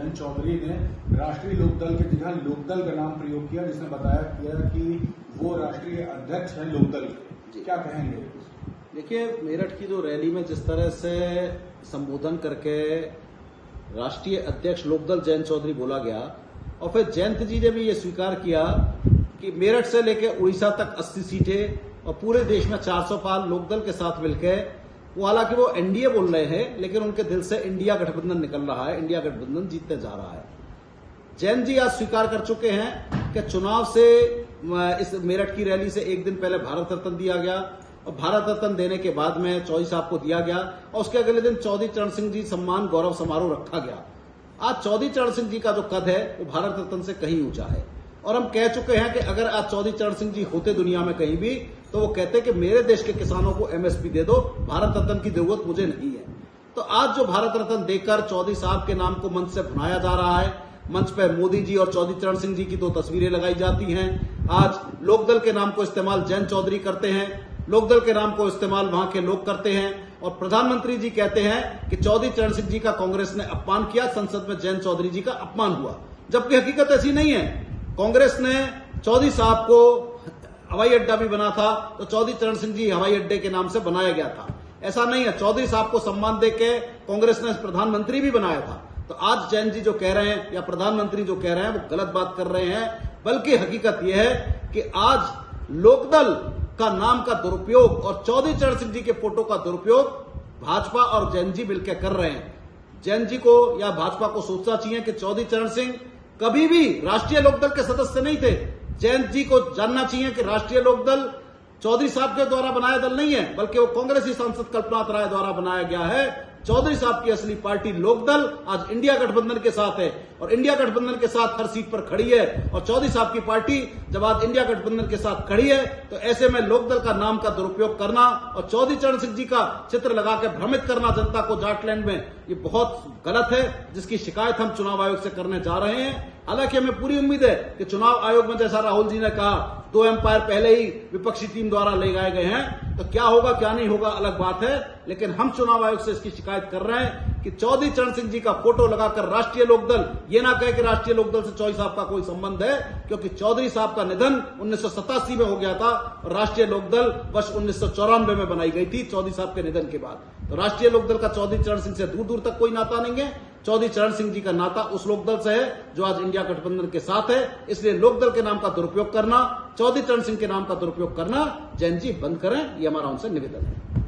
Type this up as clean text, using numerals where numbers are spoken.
जयंत चौधरी ने राष्ट्रीय लोकदल के जगह लोकदल का नाम प्रयोग किया, जिसने बताया कि वो राष्ट्रीय अध्यक्ष है लोकदल के। क्या कहेंगे? देखिए, मेरठ की जो रैली में जिस तरह से संबोधन करके राष्ट्रीय अध्यक्ष लोकदल जयंत चौधरी बोला गया, और फिर जयंत जी ने भी ये स्वीकार किया कि मेरठ से लेकर उड़ीसा तक 80 सीटें और पूरे देश में 400 पार लोकदल के साथ मिलकर, वो हालांकि वो एनडीए बोल रहे हैं लेकिन उनके दिल से इंडिया गठबंधन निकल रहा है, इंडिया गठबंधन जीतते जा रहा है। जैन जी आज स्वीकार कर चुके हैं कि चुनाव से इस मेरठ की रैली से एक दिन पहले भारत रत्न दिया गया, और भारत रत्न देने के बाद में चौधरी साहब को दिया गया, और उसके अगले दिन चौधरी चरण सिंह जी सम्मान गौरव समारोह रखा गया। आज चौधरी चरण सिंह जी का जो कद है वो भारत रत्न से कहीं ऊंचा है, और हम कह चुके हैं कि अगर आज चौधरी चरण सिंह जी होते दुनिया में कहीं भी, तो वो कहते कि मेरे देश के किसानों को एमएसपी दे दो, भारत रत्न की जरूरत मुझे नहीं है। तो आज जो भारत रत्न देकर चौधरी साहब के नाम को मंच से भुनाया जा रहा है, मंच पर मोदी जी और चौधरी चरण सिंह जी की 2 तस्वीरें लगाई जाती हैं। आज लोकदल के नाम को इस्तेमाल जयंत चौधरी करते हैं, लोकदल के नाम को इस्तेमाल वहां के लोग करते हैं, और प्रधानमंत्री जी कहते हैं कि चौधरी चरण सिंह जी का कांग्रेस ने अपमान किया, संसद में जयंत चौधरी जी का अपमान हुआ, जबकि हकीकत ऐसी नहीं है। कांग्रेस ने चौधरी साहब को हवाई अड्डा भी बना था, तो चौधरी चरण सिंह जी हवाई अड्डे के नाम से बनाया गया था। ऐसा नहीं है, चौधरी साहब को सम्मान देके कांग्रेस ने प्रधानमंत्री भी बनाया था। तो आज जैन जी जो कह रहे हैं या प्रधानमंत्री जो कह रहे हैं वो गलत बात कर रहे हैं, बल्कि हकीकत यह है कि आज लोकदल का नाम का दुरुपयोग और चौधरी चरण सिंह जी के फोटो का दुरुपयोग भाजपा और जैन जी मिलकर कर रहे हैं। जैन जी को या भाजपा को सोचना चाहिए कि चौधरी चरण सिंह कभी भी राष्ट्रीय लोकदल के सदस्य नहीं थे। जयंत जी को जानना चाहिए कि राष्ट्रीय लोकदल चौधरी साहब के द्वारा बनाया दल नहीं है, बल्कि वो कांग्रेसी सांसद कल्पनाथ राय द्वारा बनाया गया है। चौधरी साहब की असली पार्टी लोकदल आज इंडिया गठबंधन के साथ है, और इंडिया गठबंधन के साथ हर सीट पर खड़ी है। और चौधरी साहब की पार्टी जब आज इंडिया गठबंधन के साथ खड़ी है, तो ऐसे में लोकदल का नाम का दुरुपयोग करना और चौधरी चरण सिंह जी का चित्र लगाकर भ्रमित करना जनता को जाटलैंड में, ये बहुत गलत है, जिसकी शिकायत हम चुनाव आयोग से करने जा रहे हैं। हालांकि हमें पूरी उम्मीद है कि चुनाव आयोग में, जैसा राहुल जी ने कहा, 2 एम्पायर पहले ही विपक्षी टीम द्वारा ले गए हैं, तो क्या होगा क्या नहीं होगा अलग बात है, लेकिन हम चुनाव आयोग से इसकी शिकायत कर रहे हैं कि चौधरी चरण सिंह जी का फोटो लगाकर राष्ट्रीय लोकदल ये ना कहे कि राष्ट्रीय लोकदल से चौधरी साहब का कोई संबंध है, क्योंकि चौधरी साहब का निधन 1987 में हो गया था, और राष्ट्रीय लोकदल वर्ष 1994 में बनाई गई थी चौधरी साहब के निधन के बाद। तो राष्ट्रीय लोकदल का चौधरी चरण सिंह से दूर दूर तक कोई नाता नहीं है। चौधरी चरण सिंह जी का नाता उस लोकदल से है जो आज इंडिया गठबंधन के साथ है। इसलिए लोकदल के नाम का दुरुपयोग करना, चौधरी चरण सिंह के नाम का दुरुपयोग करना जैन जी बंद करें, ये हमारा उनसे निवेदन है।